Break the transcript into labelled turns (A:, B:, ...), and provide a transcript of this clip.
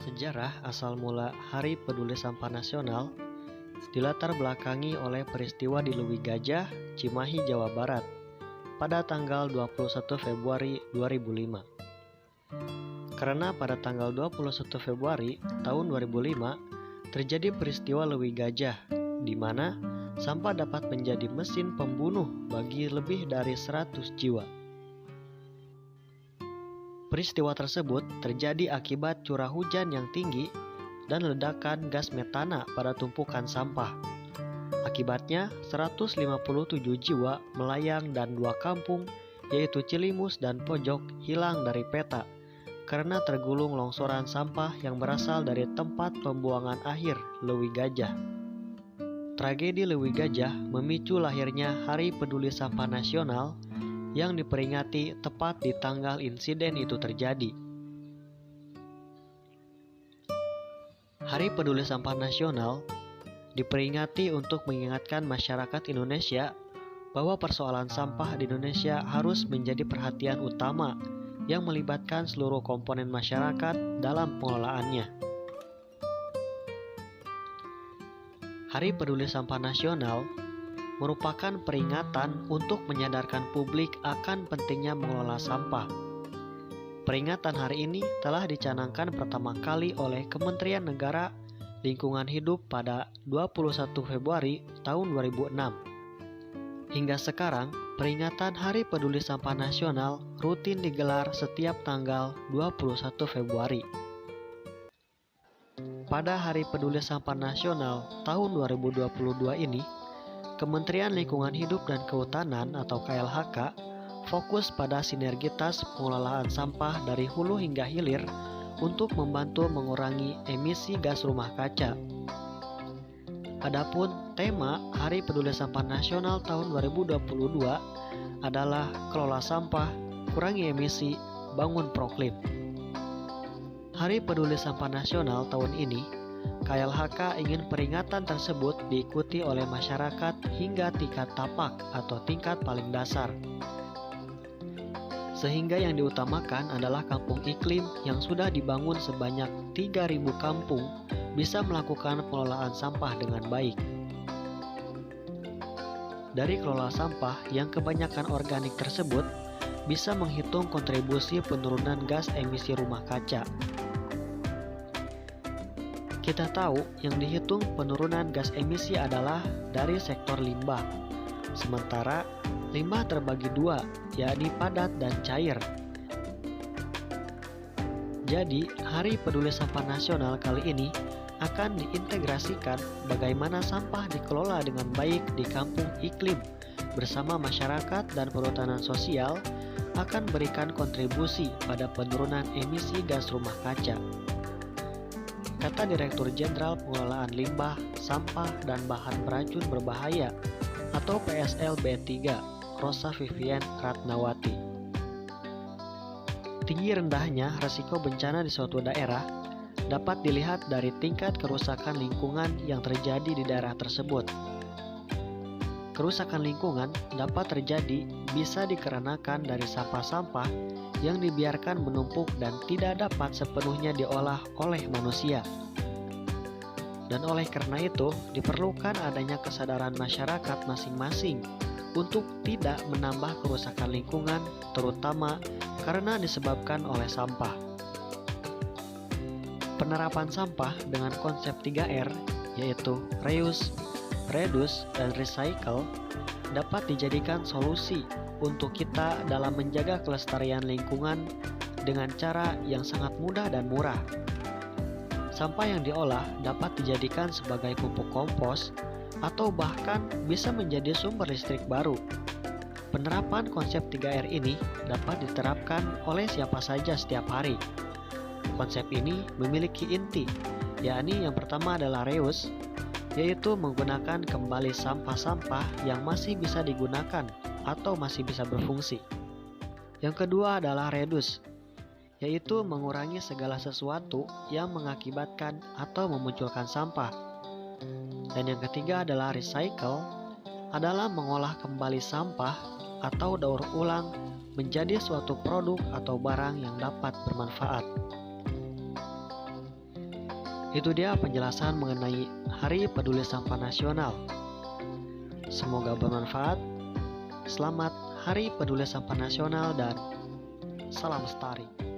A: Sejarah asal mula Hari Peduli Sampah Nasional dilatar belakangi oleh peristiwa di Leuwi Gajah, Cimahi, Jawa Barat pada tanggal 21 Februari 2005. Karena pada tanggal 21 Februari tahun 2005 terjadi peristiwa Leuwi Gajah di mana sampah dapat menjadi mesin pembunuh bagi lebih dari 100 jiwa. Peristiwa tersebut terjadi akibat curah hujan yang tinggi dan ledakan gas metana pada tumpukan sampah. Akibatnya, 157 jiwa melayang dan 2 kampung, yaitu Cilimus dan Pojok, hilang dari peta karena tergulung longsoran sampah yang berasal dari tempat pembuangan akhir Leuwi Gajah. Tragedi Leuwi Gajah memicu lahirnya Hari Peduli Sampah Nasional yang diperingati tepat di tanggal insiden itu terjadi. Hari Peduli Sampah Nasional diperingati untuk mengingatkan masyarakat Indonesia bahwa persoalan sampah di Indonesia harus menjadi perhatian utama yang melibatkan seluruh komponen masyarakat dalam pengelolaannya. Hari Peduli Sampah Nasional merupakan peringatan untuk menyadarkan publik akan pentingnya mengelola sampah. Peringatan hari ini telah dicanangkan pertama kali oleh Kementerian Negara Lingkungan Hidup pada 21 Februari tahun 2006. Hingga sekarang, peringatan Hari Peduli Sampah Nasional rutin digelar setiap tanggal 21 Februari. Pada Hari Peduli Sampah Nasional tahun 2022 ini, Kementerian Lingkungan Hidup dan Kehutanan atau KLHK fokus pada sinergitas pengelolaan sampah dari hulu hingga hilir untuk membantu mengurangi emisi gas rumah kaca. Adapun tema Hari Peduli Sampah Nasional tahun 2022 adalah Kelola Sampah, Kurangi Emisi, Bangun Proklim. Hari Peduli Sampah Nasional tahun ini KLHK ingin peringatan tersebut diikuti oleh masyarakat hingga tingkat tapak atau tingkat paling dasar. Sehingga yang diutamakan adalah kampung iklim yang sudah dibangun sebanyak 3.000 kampung bisa melakukan pengelolaan sampah dengan baik. Dari kelola sampah yang kebanyakan organik tersebut bisa menghitung kontribusi penurunan gas emisi rumah kaca. Kita tahu yang dihitung penurunan gas emisi adalah dari sektor limbah. Sementara limbah terbagi 2, yakni padat dan cair. Jadi, Hari Peduli Sampah Nasional kali ini akan diintegrasikan bagaimana sampah dikelola dengan baik di kampung iklim bersama masyarakat dan perhutanan sosial akan berikan kontribusi pada penurunan emisi gas rumah kaca. Kata Direktur Jenderal Pengelolaan Limbah, Sampah, dan Bahan Beracun Berbahaya atau PSLB3, Rosa Vivian Ratnawati. Tinggi rendahnya resiko bencana di suatu daerah dapat dilihat dari tingkat kerusakan lingkungan yang terjadi di daerah tersebut. Kerusakan lingkungan dapat terjadi bisa dikarenakan dari sampah-sampah yang dibiarkan menumpuk dan tidak dapat sepenuhnya diolah oleh manusia. Dan oleh karena itu, diperlukan adanya kesadaran masyarakat masing-masing untuk tidak menambah kerusakan lingkungan, terutama karena disebabkan oleh sampah. Penerapan sampah dengan konsep 3R, yaitu reuse, reduce, dan recycle, dapat dijadikan solusi untuk kita dalam menjaga kelestarian lingkungan dengan cara yang sangat mudah dan murah. Sampah yang diolah dapat dijadikan sebagai pupuk kompos atau bahkan bisa menjadi sumber listrik baru. Penerapan konsep 3R ini dapat diterapkan oleh siapa saja setiap hari. Konsep ini memiliki inti, yakni yang pertama adalah reuse, yaitu menggunakan kembali sampah-sampah yang masih bisa digunakan atau masih bisa berfungsi. Yang kedua adalah reduce, yaitu mengurangi segala sesuatu yang mengakibatkan atau memunculkan sampah. Dan yang ketiga adalah recycle, adalah mengolah kembali sampah atau daur ulang menjadi suatu produk atau barang yang dapat bermanfaat. Itu dia penjelasan mengenai Hari Peduli Sampah Nasional. Semoga bermanfaat. Selamat Hari Peduli Sampah Nasional dan salam lestari.